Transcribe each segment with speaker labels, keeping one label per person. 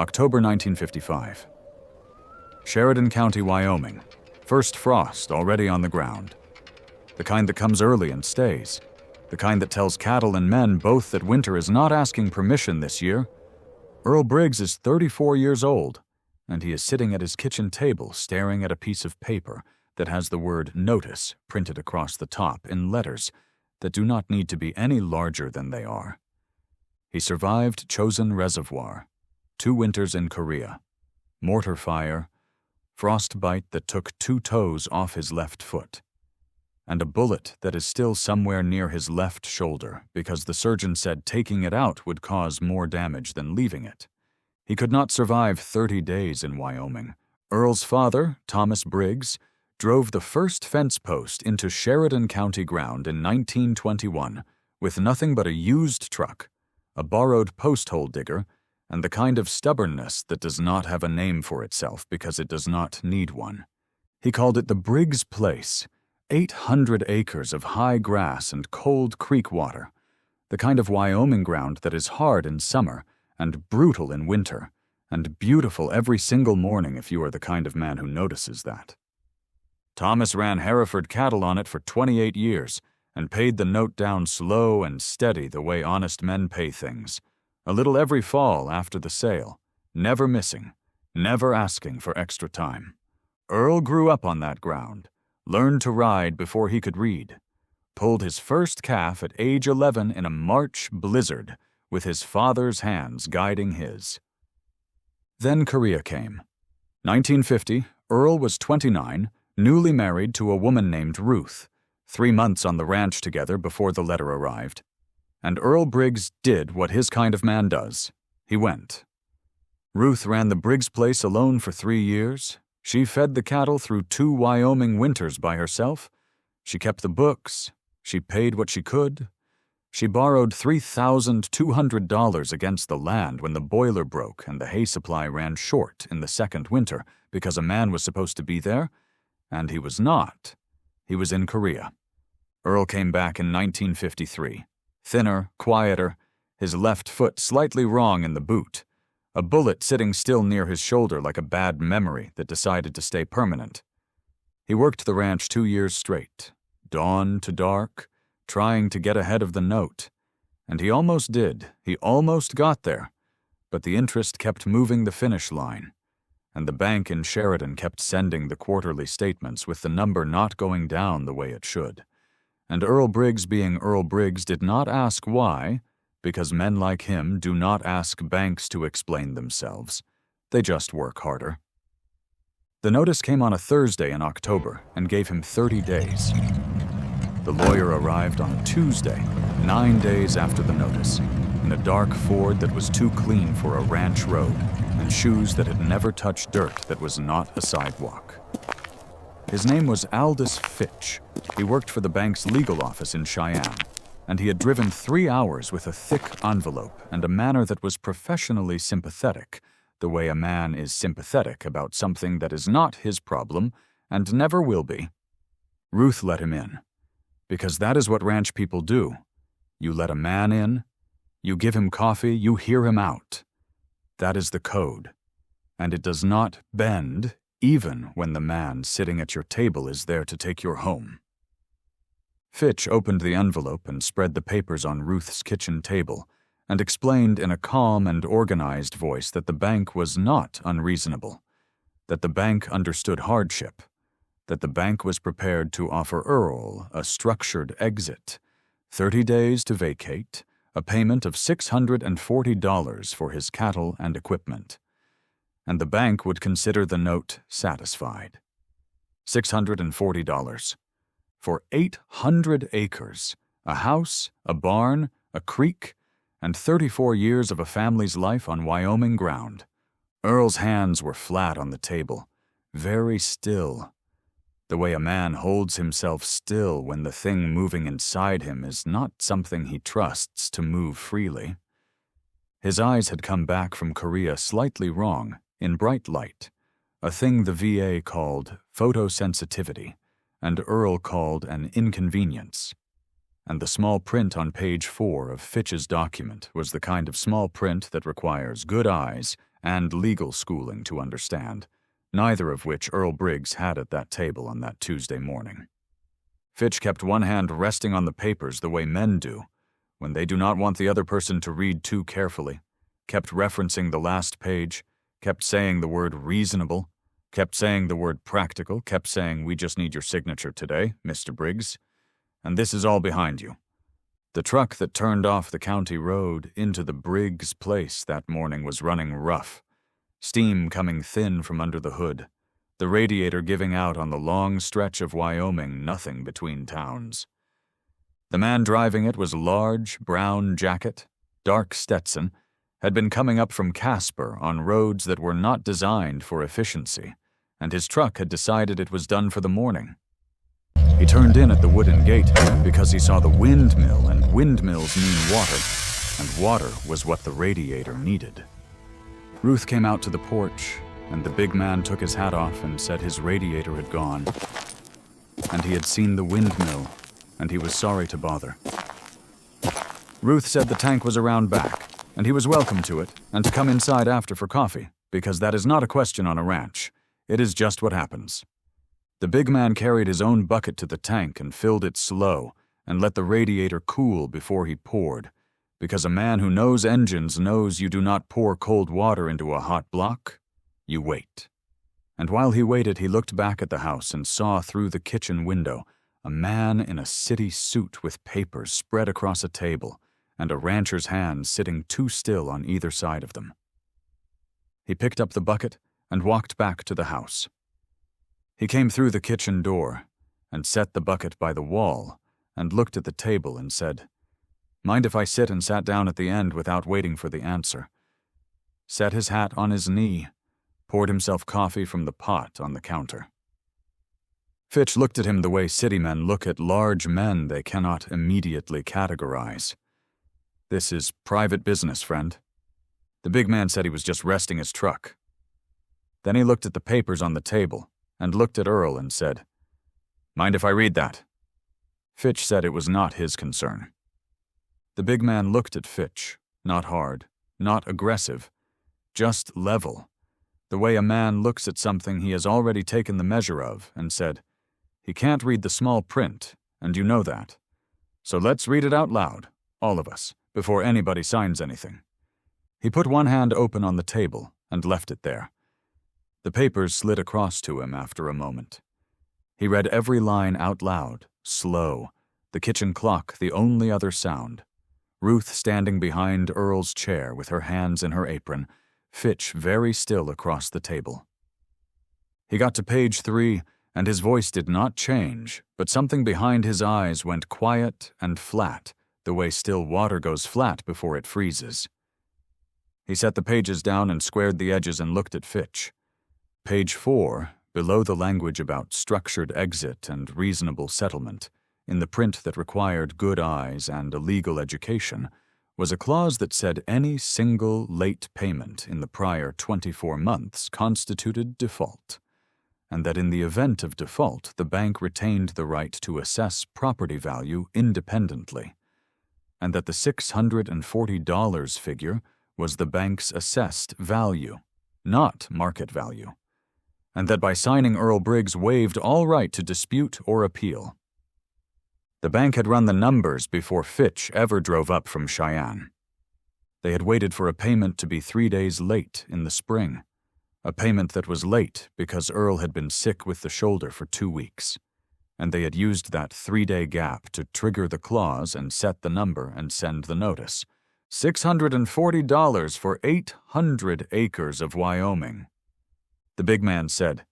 Speaker 1: October 1955. Sheridan County, Wyoming. First frost already on the ground. The kind that comes early and stays. The kind that tells cattle and men both that winter is not asking permission this year. Earl Briggs is 34 years old, and he is sitting at his kitchen table staring at a piece of paper that has the word "notice" printed across the top in letters that do not need to be any larger than they are. He survived Chosin Reservoir, 2 winters in Korea, mortar fire, frostbite that took 2 toes off his left foot, and a bullet that is still somewhere near his left shoulder because the surgeon said taking it out would cause more damage than leaving it. He could not survive 30 days in Wyoming. Earl's father, Thomas Briggs, drove the first fence post into Sheridan County ground in 1921 with nothing but a used truck, a borrowed post-hole digger, and the kind of stubbornness that does not have a name for itself because it does not need one. He called it the Briggs Place, 800 acres of high grass and cold creek water, the kind of Wyoming ground that is hard in summer and brutal in winter, and beautiful every single morning if you are the kind of man who notices that. Thomas ran Hereford cattle on it for 28 years and paid the note down slow and steady the way honest men pay things, a little every fall after the sale, never missing, never asking for extra time. Earl grew up on that ground, learned to ride before he could read, pulled his first calf at age 11 in a March blizzard with his father's hands guiding his. Then Korea came. 1950, Earl was 29, newly married to a woman named Ruth, 3 months on the ranch together before the letter arrived. And Earl Briggs did what his kind of man does. He went. Ruth ran the Briggs place alone for 3 years. She fed the cattle through 2 Wyoming winters by herself. She kept the books. She paid what she could. She borrowed $3,200 against the land when the boiler broke and the hay supply ran short in the second winter because a man was supposed to be there, and he was not. He was in Korea. Earl came back in 1953. Thinner, quieter, his left foot slightly wrong in the boot, a bullet sitting still near his shoulder like a bad memory that decided to stay permanent. He worked the ranch 2 years straight, dawn to dark, trying to get ahead of the note. And he almost did. He almost got there. But the interest kept moving the finish line, and the bank in Sheridan kept sending the quarterly statements with the number not going down the way it should. And Earl Briggs, being Earl Briggs, did not ask why, because men like him do not ask banks to explain themselves. They just work harder. The notice came on a Thursday in October and gave him 30 days. The lawyer arrived on a Tuesday, 9 days after the notice, in a dark Ford that was too clean for a ranch road and shoes that had never touched dirt that was not a sidewalk. His name was Aldous Fitch. He worked for the bank's legal office in Cheyenne, and he had driven 3 hours with a thick envelope and a manner that was professionally sympathetic, the way a man is sympathetic about something that is not his problem and never will be. Ruth let him in, because that is what ranch people do. You let a man in, you give him coffee, you hear him out. That is the code, and it does not bend even when the man sitting at your table is there to take you home. Fitch opened the envelope and spread the papers on Ruth's kitchen table and explained in a calm and organized voice that the bank was not unreasonable, that the bank understood hardship, that the bank was prepared to offer Earl a structured exit, 30 days to vacate, a payment of $640 for his cattle and equipment, and the bank would consider the note satisfied. $640 for 800 acres, a house, a barn, a creek, and 34 years of a family's life on Wyoming ground. Earl's hands were flat on the table, very still. The way a man holds himself still when the thing moving inside him is not something he trusts to move freely. His eyes had come back from Korea slightly wrong, in bright light, a thing the VA called photosensitivity, and Earl called an inconvenience. And the small print on page 4 of Fitch's document was the kind of small print that requires good eyes and legal schooling to understand, neither of which Earl Briggs had at that table on that Tuesday morning. Fitch kept one hand resting on the papers the way men do, when they do not want the other person to read too carefully, kept referencing the last page, kept saying the word reasonable, kept saying the word practical, kept saying, "We just need your signature today, Mr. Briggs. And this is all behind you." The truck that turned off the county road into the Briggs place that morning was running rough, steam coming thin from under the hood, the radiator giving out on the long stretch of Wyoming, nothing between towns. The man driving it was large, brown jacket, dark Stetson, had been coming up from Casper on roads that were not designed for efficiency, and his truck had decided it was done for the morning. He turned in at the wooden gate because he saw the windmill, and windmills mean water, and water was what the radiator needed. Ruth came out to the porch, and the big man took his hat off and said his radiator had gone, and he had seen the windmill, and he was sorry to bother. Ruth said the tank was around back, and he was welcome to it, and to come inside after for coffee, because that is not a question on a ranch. It is just what happens. The big man carried his own bucket to the tank and filled it slow and let the radiator cool before he poured, because a man who knows engines knows you do not pour cold water into a hot block. You wait. And while he waited, he looked back at the house and saw through the kitchen window a man in a city suit with papers spread across a table and a rancher's hands sitting too still on either side of them. He picked up the bucket and walked back to the house. He came through the kitchen door and set the bucket by the wall and looked at the table and said, "Mind if I sit?" and sat down at the end without waiting for the answer. Set his hat on his knee, poured himself coffee from the pot on the counter. Fitch looked at him the way city men look at large men they cannot immediately categorize. "This is private business, friend." The big man said he was just resting his truck. Then he looked at the papers on the table and looked at Earl and said, "Mind if I read that?" Fitch said it was not his concern. The big man looked at Fitch, not hard, not aggressive, just level, the way a man looks at something he has already taken the measure of, and said, "He can't read the small print, and you know that. So let's read it out loud, all of us, before anybody signs anything." He put one hand open on the table and left it there. The papers slid across to him after a moment. He read every line out loud, slow, the kitchen clock the only other sound, Ruth standing behind Earl's chair with her hands in her apron, Fitch very still across the table. He got to page 3, and his voice did not change, but something behind his eyes went quiet and flat, the way still water goes flat before it freezes. He set the pages down and squared the edges and looked at Fitch. Page 4, below the language about structured exit and reasonable settlement, in the print that required good eyes and a legal education, was a clause that said any single late payment in the prior 24 months constituted default, and that in the event of default the bank retained the right to assess property value independently, and that the $640 figure was the bank's assessed value, not market value, and that by signing Earl Briggs waived all right to dispute or appeal. The bank had run the numbers before Fitch ever drove up from Cheyenne. They had waited for a payment to be 3 days late in the spring, a payment that was late because Earl had been sick with the shoulder for 2 weeks, and they had used that 3-day gap to trigger the clause and set the number and send the notice. $640 for 800 acres of Wyoming. The big man said,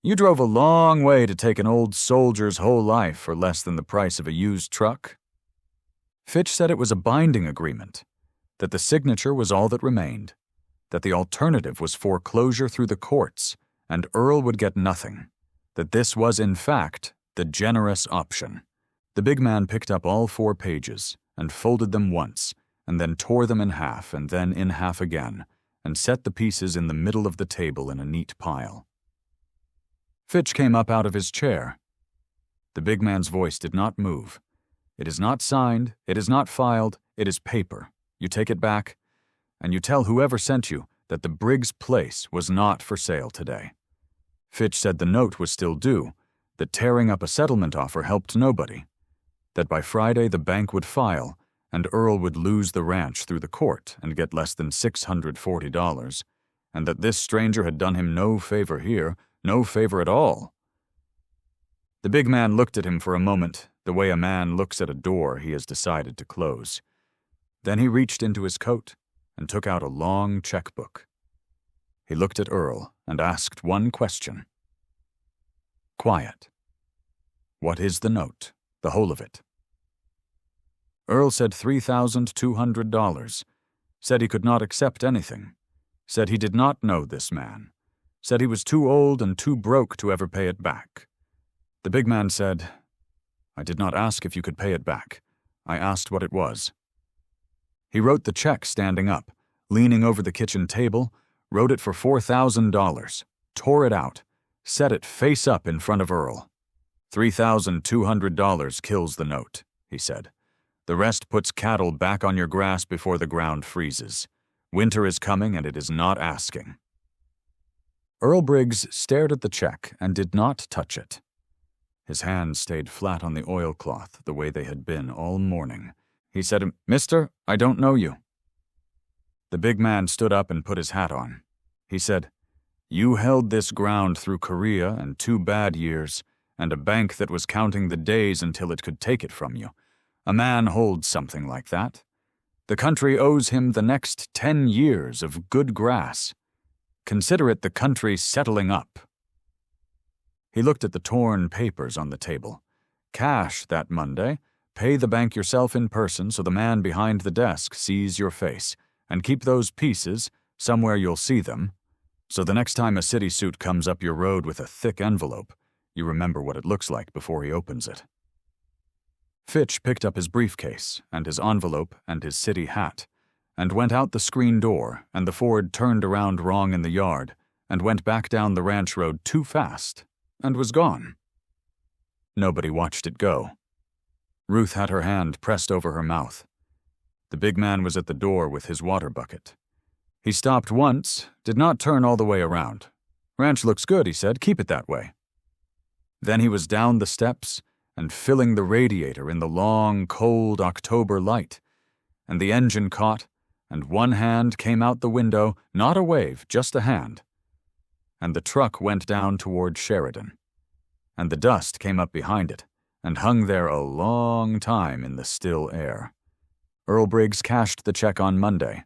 Speaker 1: "You drove a long way to take an old soldier's whole life for less than the price of a used truck." Fitch said it was a binding agreement, that the signature was all that remained, that the alternative was foreclosure through the courts, and Earl would get nothing, that this was, in fact, the generous option. The big man picked up all 4 pages and folded them once, and then tore them in half and then in half again, and set the pieces in the middle of the table in a neat pile. Fitch came up out of his chair. The big man's voice did not move. "It is not signed, it is not filed, it is paper. You take it back, and you tell whoever sent you that the Briggs place was not for sale today. Fitch said the note was still due, that tearing up a settlement offer helped nobody, that by Friday the bank would file and Earl would lose the ranch through the court and get less than $640, and that this stranger had done him no favor here, no favor at all. The big man looked at him for a moment, the way a man looks at a door he has decided to close. Then he reached into his coat and took out a long checkbook. He looked at Earl and asked one question. Quiet. What is the note, the whole of it? Earl said $3,200, said he could not accept anything, said he did not know this man, said he was too old and too broke to ever pay it back. The big man said, I did not ask if you could pay it back. I asked what it was. He wrote the check standing up, leaning over the kitchen table, wrote it for $4,000, tore it out, set it face up in front of Earl. $3,200 kills the note, he said. The rest puts cattle back on your grass before the ground freezes. Winter is coming and it is not asking. Earl Briggs stared at the check and did not touch it. His hands stayed flat on the oilcloth the way they had been all morning. He said, Mister, I don't know you. The big man stood up and put his hat on. He said, You held this ground through Korea and 2 bad years, and a bank that was counting the days until it could take it from you. A man holds something like that. The country owes him the next 10 years of good grass. Consider it the country settling up. He looked at the torn papers on the table. Cash that Monday. Pay the bank yourself in person so the man behind the desk sees your face, and keep those pieces, somewhere you'll see them, so the next time a city suit comes up your road with a thick envelope, you remember what it looks like before he opens it. Fitch picked up his briefcase and his envelope and his city hat and went out the screen door, and the Ford turned around wrong in the yard and went back down the ranch road too fast and was gone. Nobody watched it go. Ruth had her hand pressed over her mouth. The big man was at the door with his water bucket. He stopped once, did not turn all the way around. Ranch looks good, he said. Keep it that way. Then he was down the steps and filling the radiator in the long, cold October light, and the engine caught, and one hand came out the window, not a wave, just a hand. And the truck went down toward Sheridan, and the dust came up behind it, and hung there a long time in the still air. Earl Briggs cashed the check on Monday.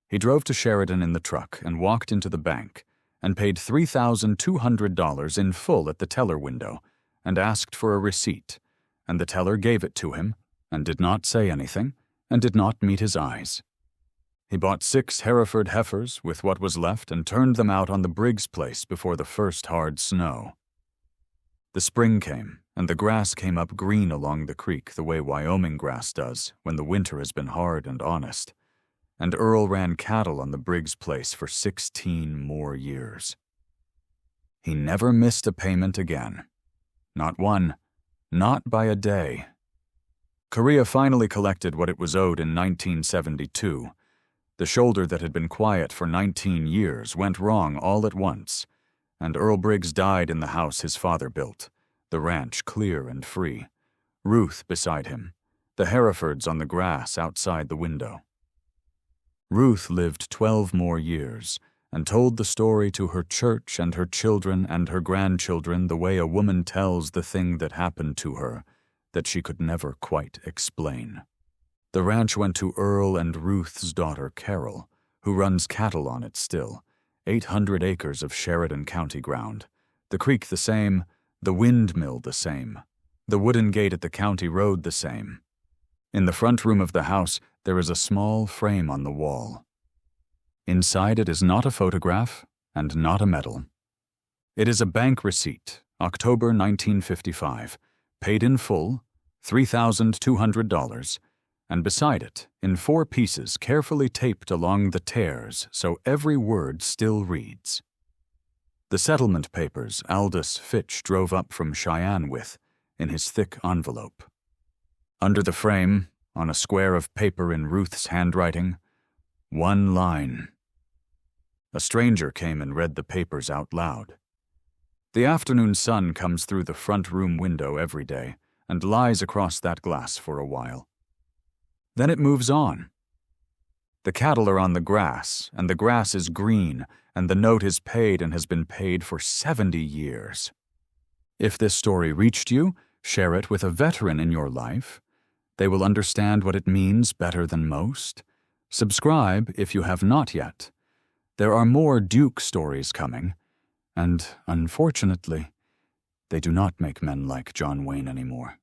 Speaker 1: He drove to Sheridan in the truck and walked into the bank, and paid $3,200 in full at the teller window, and asked for a receipt, and the teller gave it to him, and did not say anything, and did not meet his eyes. He bought 6 Hereford heifers with what was left and turned them out on the Briggs place before the first hard snow. The spring came, and the grass came up green along the creek the way Wyoming grass does when the winter has been hard and honest, and Earl ran cattle on the Briggs place for 16 more years. He never missed a payment again. Not one, not by a day. Korea finally collected what it was owed in 1972. The shoulder that had been quiet for 19 years went wrong all at once, and Earl Briggs died in the house his father built, the ranch clear and free, Ruth beside him, the Herefords on the grass outside the window. Ruth lived 12 more years, and told the story to her church and her children and her grandchildren the way a woman tells the thing that happened to her that she could never quite explain. The ranch went to Earl and Ruth's daughter Carol, who runs cattle on it still, 800 acres of Sheridan County ground, the creek the same, the windmill the same, the wooden gate at the county road the same. In the front room of the house there is a small frame on the wall. Inside it is not a photograph and not a medal. It is a bank receipt, October 1955, paid in full, $3,200, and beside it, in 4 pieces carefully taped along the tears so every word still reads. The settlement papers Aldous Fitch drove up from Cheyenne with, in his thick envelope. Under the frame, on a square of paper in Ruth's handwriting, one line. A stranger came and read the papers out loud. The afternoon sun comes through the front room window every day and lies across that glass for a while. Then it moves on. The cattle are on the grass, and the grass is green, and the note is paid and has been paid for 70 years. If this story reached you, share it with a veteran in your life. They will understand what it means better than most. Subscribe if you have not yet. There are more Duke stories coming, and unfortunately, they do not make men like John Wayne anymore.